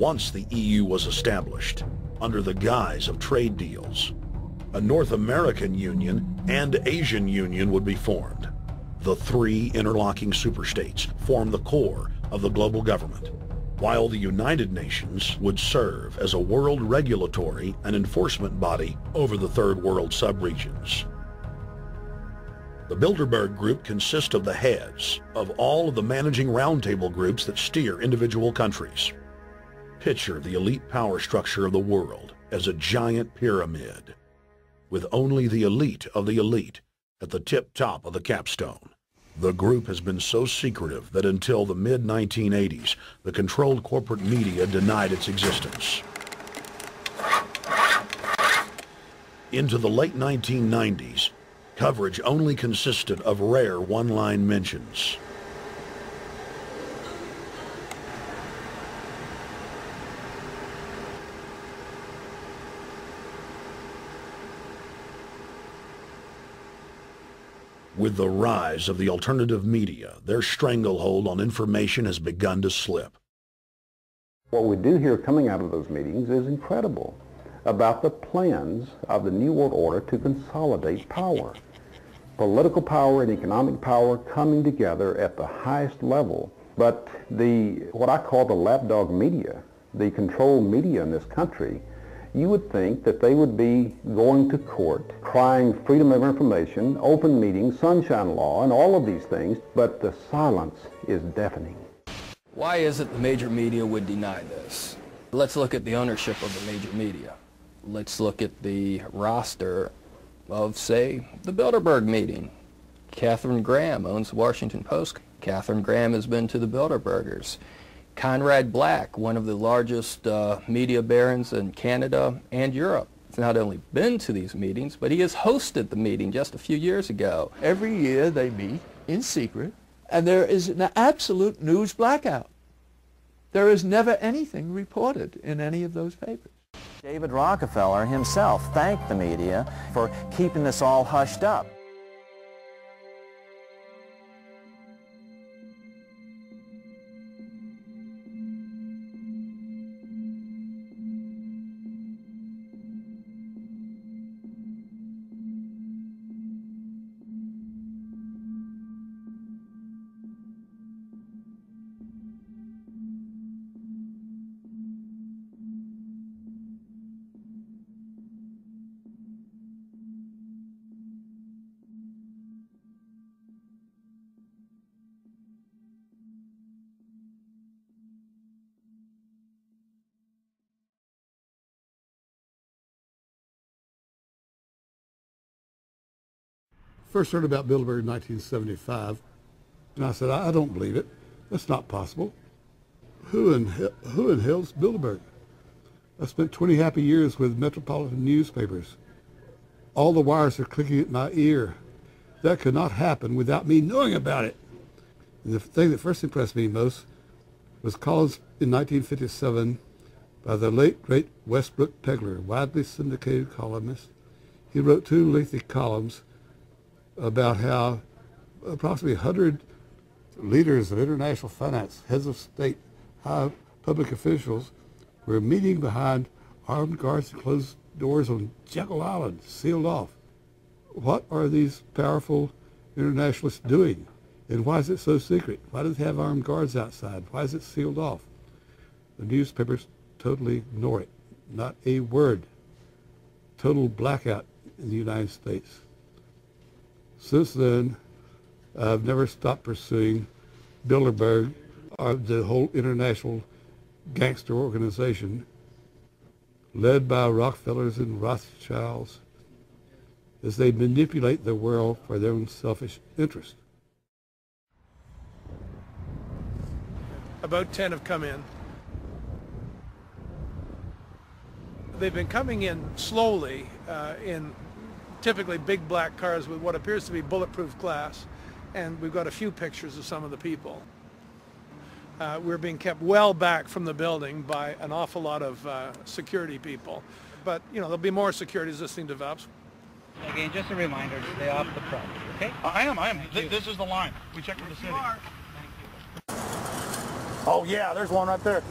Once the EU was established, under the guise of trade deals, a North American Union and Asian Union would be formed. The three interlocking superstates form the core of the global government, while the United Nations would serve as a world regulatory and enforcement body over the Third World subregions. The Bilderberg Group consists of the heads of all of the managing roundtable groups that steer individual countries. Picture the elite power structure of the world as a giant pyramid, with only the elite of the elite at the tip top of the capstone. The group has been so secretive that until the mid-1980s, the controlled corporate media denied its existence. Into the late 1990s, coverage only consisted of rare one-line mentions. With the rise of the alternative media, their stranglehold on information has begun to slip. What we do hear coming out of those meetings is incredible about the plans of the New World Order to consolidate power. Political power and economic power coming together at the highest level. But what I call the lapdog media, the controlled media in this country, you would think that they would be going to court, crying freedom of information, open meetings, sunshine law, and all of these things, but the silence is deafening. Why is it the major media would deny this? Let's look at the ownership of the major media. Let's look at the roster of, say, the Bilderberg meeting. Katharine Graham owns the Washington Post. Katharine Graham has been to the Bilderbergers. Conrad Black, one of the largest media barons in Canada and Europe, has not only been to these meetings, but he has hosted the meeting just a few years ago. Every year they meet in secret, and there is an absolute news blackout. There is never anything reported in any of those papers. David Rockefeller himself thanked the media for keeping this all hushed up. First heard about Bilderberg in 1975, and I said, I don't believe it. That's not possible. Who in hell's Bilderberg? I spent 20 happy years with metropolitan newspapers. All the wires are clicking at my ear. That could not happen without me knowing about it. And the thing that first impressed me most was columns in 1957 by the late, great Westbrook Pegler, widely syndicated columnist. He wrote 2 lengthy columns about how approximately 100 leaders of international finance, heads of state, high public officials were meeting behind armed guards and closed doors on Jekyll Island, sealed off. What are these powerful internationalists doing? And why is it so secret? Why do they have armed guards outside? Why is it sealed off? The newspapers totally ignore it. Not a word. Total blackout in the United States. Since then, I've never stopped pursuing Bilderberg, or the whole international gangster organization led by Rockefellers and Rothschilds, as they manipulate the world for their own selfish interest. About 10 have come in. They've been coming in slowly in typically big black cars with what appears to be bulletproof glass, and we've got a few pictures of some of the people. We're being kept well back from the building by an awful lot of security people, but you know, there'll be more security as this thing develops. Again, just a reminder to stay off the front, okay? I am. This is the line. We checked with the city. Thank you. Oh yeah, there's one right there.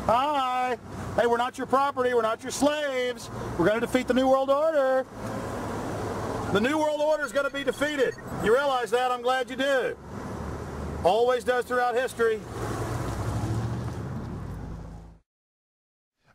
Hi. okay? Hey, we're not your property. We're not your slaves. We're going to defeat the New World Order. The New World Order is going to be defeated. You realize that? I'm glad you do. Always does throughout history.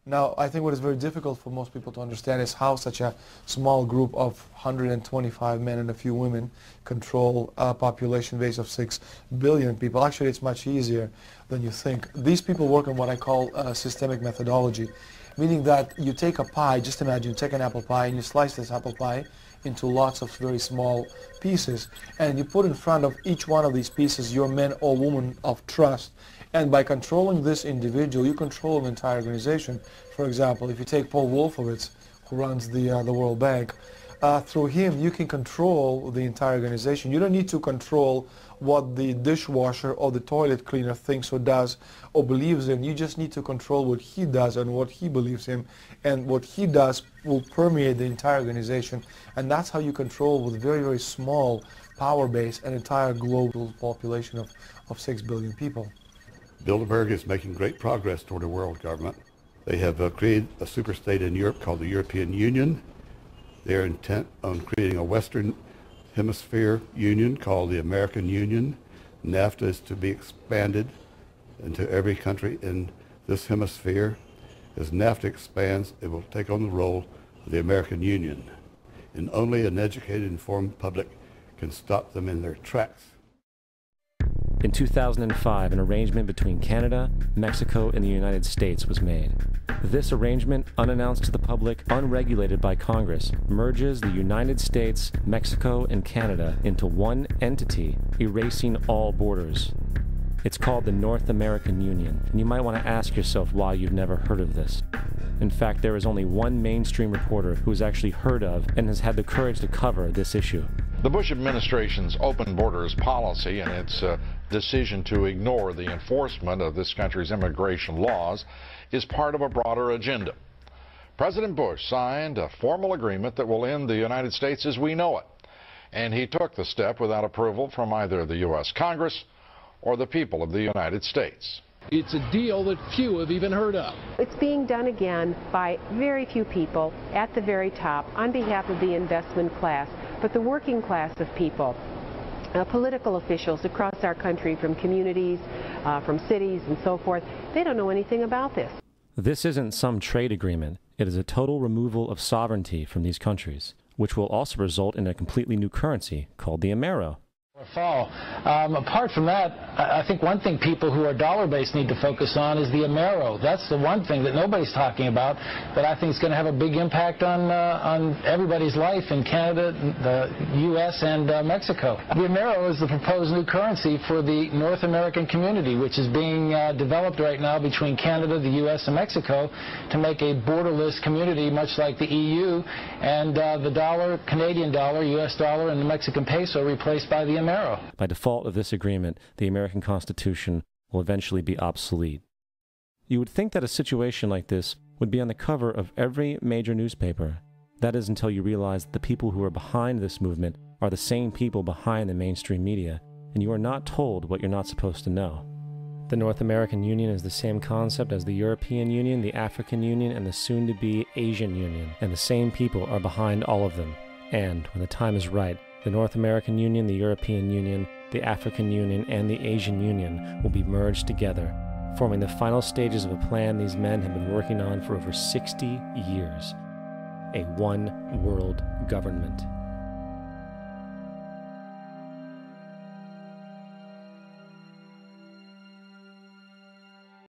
Now, I think what is very difficult for most people to understand is how such a small group of 125 men and a few women control a population base of 6 billion people. Actually, it's much easier than you think. These people work on what I call systemic methodology, meaning that you take a pie, just imagine you take an apple pie and you slice this apple pie into lots of very small pieces, and you put in front of each one of these pieces your men or women of trust. And by controlling this individual, you control an entire organization. For example, if you take Paul Wolfowitz, who runs the World Bank, through him you can control the entire organization. You don't need to control what the dishwasher or the toilet cleaner thinks or does or believes in. You just need to control what he does and what he believes in. And what he does will permeate the entire organization. And that's how you control, with very, very small power base, an entire global population of 6 billion people. Bilderberg is making great progress toward a world government. They have created a superstate in Europe called the European Union. They are intent on creating a Western Hemisphere Union called the American Union. NAFTA is to be expanded into every country in this hemisphere. As NAFTA expands, it will take on the role of the American Union. And only an educated, informed public can stop them in their tracks. In 2005, an arrangement between Canada, Mexico, and the United States was made. This arrangement, unannounced to the public, unregulated by Congress, merges the United States, Mexico, and Canada into one entity, erasing all borders. It's called the North American Union, and you might want to ask yourself why you've never heard of this. In fact, there is only one mainstream reporter who has actually heard of and has had the courage to cover this issue. The Bush administration's open borders policy and its decision to ignore the enforcement of this country's immigration laws is part of a broader agenda. President Bush signed a formal agreement that will end the United States as we know it, and he took the step without approval from either the U.S. Congress or the people of the United States. It's a deal that few have even heard of. It's being done again by very few people at the very top on behalf of the investment class, but the working class of people, political officials across our country, from communities, from cities and so forth, they don't know anything about this. This isn't some trade agreement. It is a total removal of sovereignty from these countries, which will also result in a completely new currency called the Amero. Fall. Apart from that, I think one thing people who are dollar-based need to focus on is the Amero. That's the one thing that nobody's talking about that I think is going to have a big impact on everybody's life in Canada, the U.S., and Mexico. The Amero is the proposed new currency for the North American community, which is being developed right now between Canada, the U.S., and Mexico to make a borderless community, much like the EU, and the dollar, Canadian dollar, U.S. dollar, and the Mexican peso replaced by the Amero. By default of this agreement, the American Constitution will eventually be obsolete. You would think that a situation like this would be on the cover of every major newspaper. That is until you realize that the people who are behind this movement are the same people behind the mainstream media, and you are not told what you're not supposed to know. The North American Union is the same concept as the European Union, the African Union, and the soon-to-be Asian Union, and the same people are behind all of them. And, when the time is right, the North American Union, the European Union, the African Union, and the Asian Union will be merged together, forming the final stages of a plan these men have been working on for over 60 years. A one-world government.